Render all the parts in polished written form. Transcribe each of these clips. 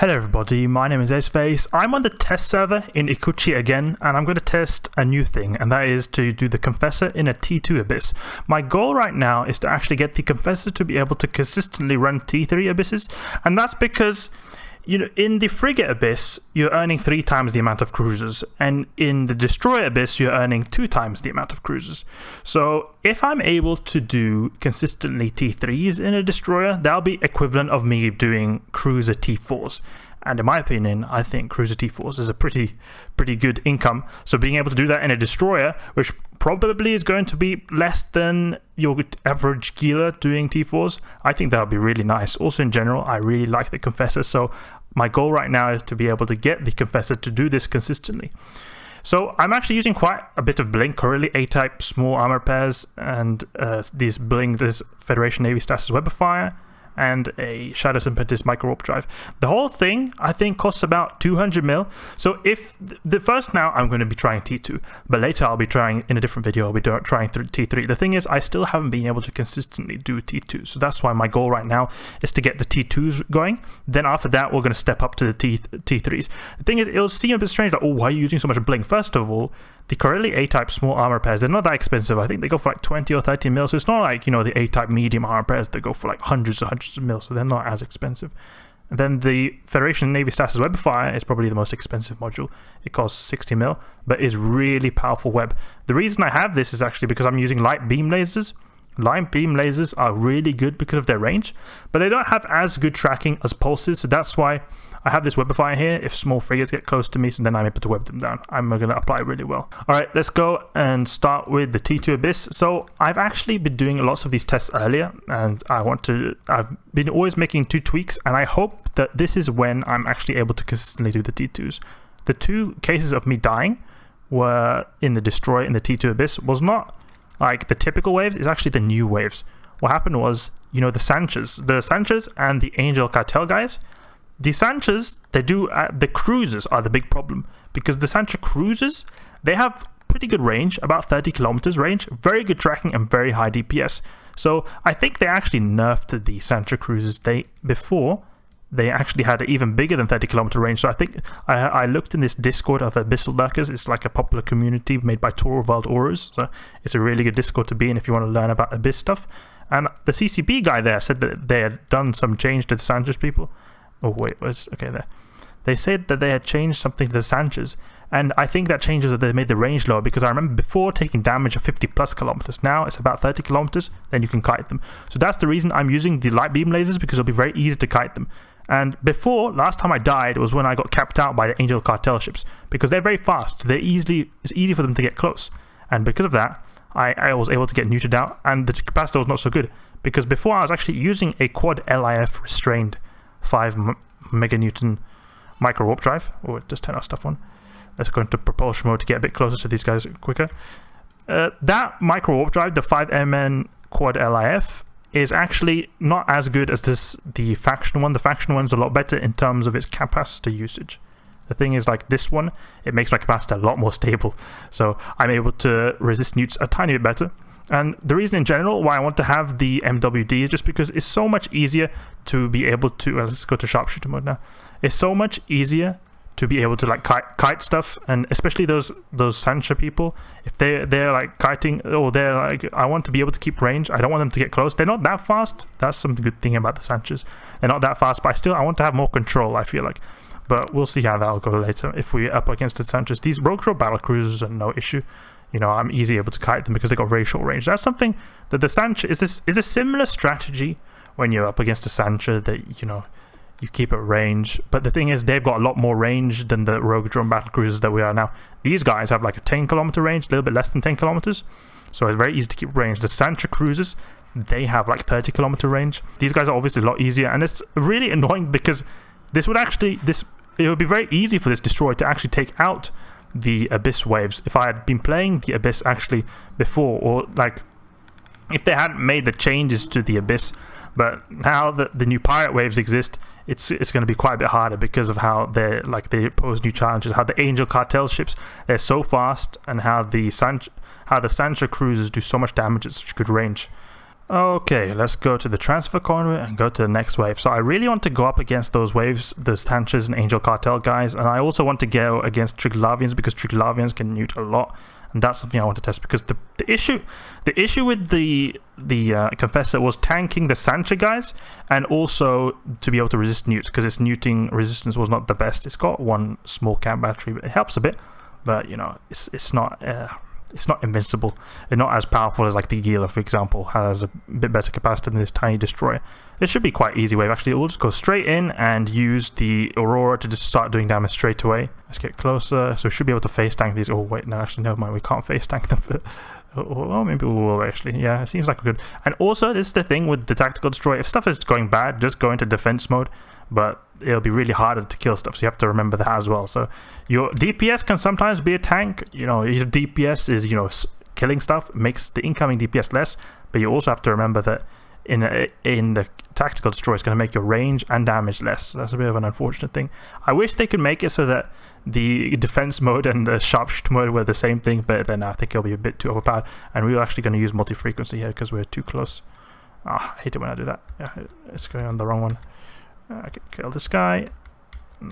Hello everybody, my name is Aceface. I'm on the test server in Ikuchi again, and I'm going to test a new thing, and that is to do the Confessor in a T2 Abyss. My goal right now is to actually get the Confessor to be able to consistently run T3 Abysses, and that's because, you know, in the Frigate Abyss, you're earning 3 times the amount of cruisers, and in the Destroyer Abyss, you're earning 2 times the amount of cruisers. So if I'm able to do consistently T3s in a Destroyer, that'll be equivalent of me doing Cruiser T4s. And in my opinion, I think Cruiser T4s is a pretty good income. So being able to do that in a Destroyer, which probably is going to be less than your average Keeler doing T4s, I think that would be really nice. Also in general, I really like the Confessor, so my goal right now is to be able to get the Confessor to do this consistently. So I'm actually using quite a bit of bling, Coreli A-type small armor pairs, and these bling, this Federation Navy Stasis Webifier, and a Shadow Serpentis Microwarpdrive. The whole thing, I think, costs about 200 mil. So if the first now I'm going to be trying T2, but later I'll be trying, in a different video, I'll be trying T3. The thing is, I still haven't been able to consistently do T2. So that's why my goal right now is to get the T2s going. Then after that, we're going to step up to the T3s. The thing is, it'll seem a bit strange, like, oh, why are you using so much bling? First of all, the Coreli A-type small armor pairs, they're not that expensive. I think they go for like 20 or 30 mil. So it's not like, you know, the A-type medium armor pairs that go for like hundreds of mil. So they're not as expensive. And then the Federation Navy Stasis Webifier is probably the most expensive module. It costs 60 mil, but is really powerful web. The reason I have this is actually because I'm using light beam lasers. Light beam lasers are really good because of their range, but they don't have as good tracking as pulses. So that's why I have this Webifier here. If small frigates get close to me, so then I'm able to web them down. I'm going to apply really well. All right, let's go and start with the T2 Abyss. So I've actually been doing lots of these tests earlier, and I've been always making 2 tweaks, and I hope that this is when I'm actually able to consistently do the T2s. The 2 cases of me dying were in the Destroyer in the T2 Abyss was not like the typical waves, it's actually the new waves. What happened was, you know, the Sanchas and the Angel Cartel guys, the Sanchas, the cruisers are the big problem, because the Sancha cruisers, they have pretty good range, about 30 kilometers range, very good tracking and very high DPS. So I think they actually nerfed the Sancha cruisers. Before they actually had an even bigger than 30 kilometer range. So I think I looked in this Discord of Abyssal Lurkers. It's like a popular community made by Torvald Auras. So it's a really good Discord to be in if you want to learn about Abyss stuff. And the CCP guy there said that they had done some change to the Sanchas people. Oh wait, okay there. They said that they had changed something to the Sanchas, and I think that changes that they made the range lower, because I remember before taking damage of 50 plus kilometers. Now it's about 30 kilometers, then you can kite them. So that's the reason I'm using the light beam lasers, because it'll be very easy to kite them. And before, last time I died was when I got capped out by the Angel Cartel ships, because they're very fast. It's easy for them to get close, and because of that, I was able to get neutered out, and the capacitor was not so good, because before I was actually using a quad LIF restrained 5 meganewton Microwarpdrive. Oh, just turn our stuff on. Let's go into propulsion mode to get a bit closer to these guys quicker. That Microwarpdrive, the 5MN quad LIF, is actually not as good as the faction one. The faction one's a lot better in terms of its capacitor usage. The thing is, like this one, it makes my capacitor a lot more stable. So I'm able to resist newts a tiny bit better. And the reason in general why I want to have the MWD is just because it's so much easier to be able to, let's go to sharpshooter mode now. It's so much easier to be able to like kite stuff, and especially those Sancha people, if they're like kiting, or they're like, I want to be able to keep range. I don't want them to get close. They're not that fast. That's some good thing about the Sanchas. They're not that fast, but I want to have more control, I feel like. But we'll see how that'll go later if we're up against the Sanchas. These Rogue battle cruisers are no issue. You know, I'm easily able to kite them because they got very short range. That's something that the Sancha is a similar strategy when you're up against a Sancha, that, you know, you keep at range. But the thing is, they've got a lot more range than the Rogue drone battle cruisers that we are now. These guys have like a 10 kilometer range, a little bit less than 10 kilometers. So it's very easy to keep range. The Sancha cruisers, they have like 30 kilometer range. These guys are obviously a lot easier, and it's really annoying because it would be very easy for this destroyer to actually take out the Abyss waves if I had been playing the Abyss actually before, or like if they hadn't made the changes to the Abyss. But now that the new pirate waves exist, it's going to be quite a bit harder because of how they pose new challenges. How the Angel Cartel ships, they're so fast, and how the Sancha cruisers do so much damage at such good range. Okay, let's go to the transfer convoy and go to the next wave. So I really want to go up against those waves, the Sanchez and Angel Cartel guys, and I also want to go against Triglavians because Triglavians can newt a lot, and that's something I want to test because the issue with the Confessor was tanking the Sanchez guys and also to be able to resist newts because its newting resistance was not the best. It's got one small camp battery, but it helps a bit, but you know, it's not invincible. It's not as powerful as like the Gila, for example, has a bit better capacitor than this tiny destroyer. This should be quite easy wave. Actually, we'll just go straight in and use the Aurora to just start doing damage straight away. Let's get closer. So we should be able to face tank these. Oh wait, no, actually never mind. We can't face tank them. Oh, maybe we will actually. Yeah, it seems like we could. And also, this is the thing with the tactical destroyer. If stuff is going bad, just go into defense mode. But it'll be really harder to kill stuff, so you have to remember that as well. So your DPS can sometimes be a tank. You know, your DPS is, you know, killing stuff, makes the incoming DPS less, but you also have to remember that in the tactical destroyer, it's going to make your range and damage less. So that's a bit of an unfortunate thing. I wish they could make it so that the defense mode and the sharpshooter mode were the same thing, but then I think it'll be a bit too overpowered, and we're actually going to use multi-frequency here because we're too close. I hate it when I do that. Yeah, it's going on the wrong one. I can kill this guy.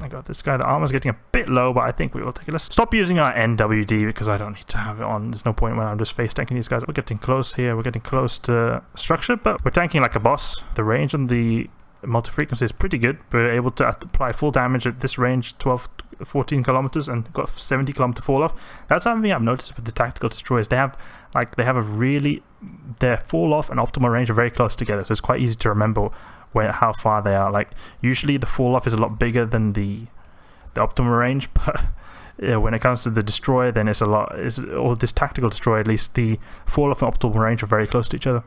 I got this guy. The armor's getting a bit low, but I think we will take it. Let's stop using our NWD because I don't need to have it on. There's no point when I'm just face tanking these guys. We're getting close here. We're getting close to structure, but we're tanking like a boss. The range on the multi-frequency is pretty good. We're able to apply full damage at this range, 14 kilometers, and got 70 kilometer fall off. That's something I've noticed with the tactical destroyers. They have a really, their fall off and optimal range are very close together, so it's quite easy to remember how far they are. Like usually the fall off is a lot bigger than the optimal range, but when it comes to the destroyer, then it's a lot. Or this tactical destroyer, at least the fall off and optimal range are very close to each other.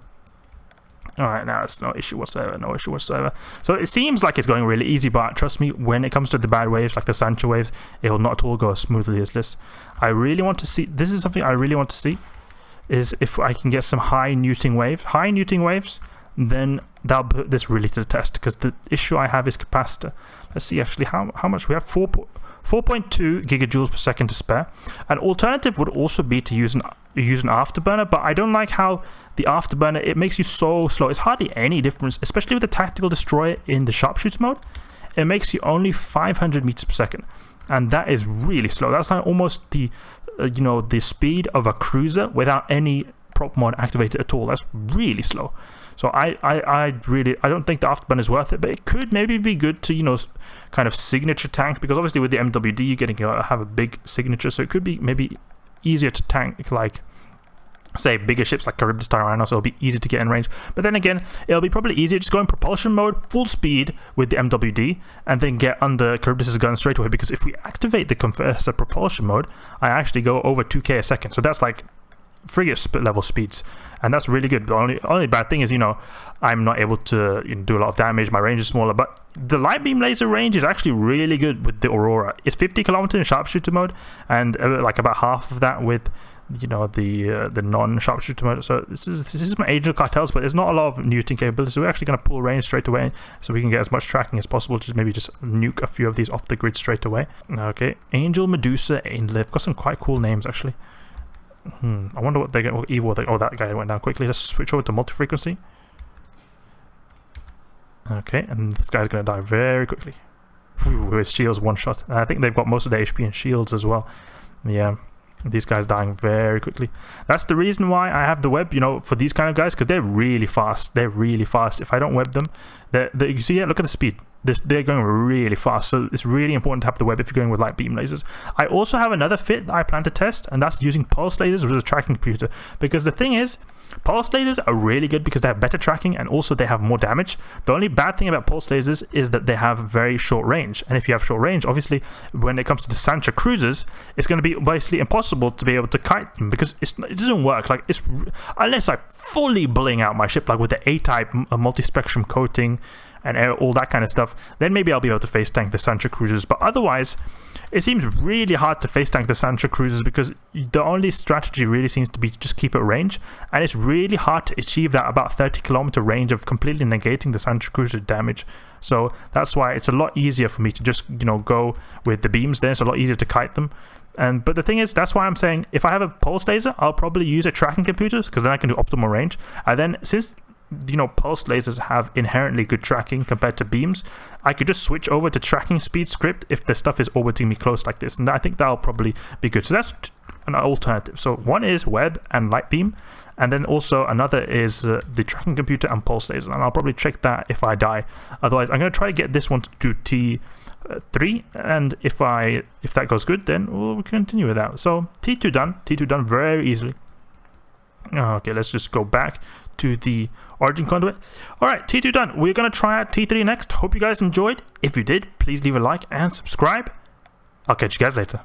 All right, now it's no issue whatsoever. No issue whatsoever. So it seems like it's going really easy, but trust me, when it comes to the bad waves, like the Sancho waves, it will not at all go as smoothly as this. I really want to see. This is something I really want to see. Is if I can get some high newting waves, then that'll put this really to the test, because the issue I have is capacitor. Let's see actually how much we have. 4.2 gigajoules per second to spare. An alternative would also be to use an afterburner, but I don't like how the afterburner, it makes you so slow. It's hardly any difference, especially with the tactical destroyer in the sharpshooter mode. It makes you only 500 meters per second, and that is really slow. That's like almost the the speed of a cruiser without any prop mod activated at all. That's really slow. So I don't think the afterburner is worth it, but it could maybe be good to kind of signature tank, because obviously with the MWD you're getting have a big signature, so it could be maybe easier to tank, like say bigger ships like Charybdis Tyrannos, so it'll be easy to get in range. But then again, it'll be probably easier just go in propulsion mode, full speed with the MWD, and then get under Charybdis' gun straight away, because if we activate the Confessor propulsion mode, I actually go over 2k a second, so that's like frigate level speeds, and that's really good. The only bad thing is, I'm not able to do a lot of damage. My range is smaller, but the light beam laser range is actually really good with the Aurora. It's 50 kilometers in sharpshooter mode, and like about half of that with the non-sharpshooter mode. So this is my Angel Cartels, but there's not a lot of newting capability, so we're actually going to pull range straight away so we can get as much tracking as possible to maybe just nuke a few of these off the grid straight away. Okay, Angel, Medusa, Ainliv, got some quite cool names actually. I wonder what they get. What evil they. Oh, that guy went down quickly. Let's switch over to multi-frequency. Okay, and this guy's going to die very quickly. With his shields one shot. And I think they've got most of their HP in shields as well. Yeah, these guys dying very quickly. That's the reason why I have the web, for these kind of guys, because they're really fast. They're really fast. If I don't web them, you see it. Look at the speed. They're going really fast, so it's really important to have the web if you're going with light beam lasers. I also have another fit that I plan to test, and that's using pulse lasers with a tracking computer, because the thing is, pulse lasers are really good because they have better tracking and also they have more damage. The only bad thing about pulse lasers is that they have very short range, and if you have short range, obviously when it comes to the Sancho cruisers, it's going to be basically impossible to be able to kite them, because it doesn't work. Like, unless I fully bling out my ship, like with the A-type multi-spectrum coating and all that kind of stuff, then maybe I'll be able to face tank the Sancho cruisers. But otherwise, it seems really hard to face tank the Sancho cruisers, because the only strategy really seems to be just keep it range, and it's really hard to achieve that about 30 kilometer range of completely negating the Sancho cruiser damage. So that's why it's a lot easier for me to just go with the beams. Then it's a lot easier to kite them. But the thing is, that's why I'm saying if I have a pulse laser, I'll probably use a tracking computer, because then I can do optimal range. And then since pulse lasers have inherently good tracking compared to beams, I could just switch over to tracking speed script if the stuff is orbiting me close like this, and I think that'll probably be good. So that's an alternative. So one is web and light beam, and then also another is the tracking computer and pulse laser, and I'll probably check that if I die. Otherwise, I'm going to try to get this one to T3, and if that goes good, then we'll continue with that. So T2 done very easily. Okay, let's just go back to the origin conduit. Alright, T2 done. We're going to try out T3 next. Hope you guys enjoyed. If you did, please leave a like and subscribe. I'll catch you guys later.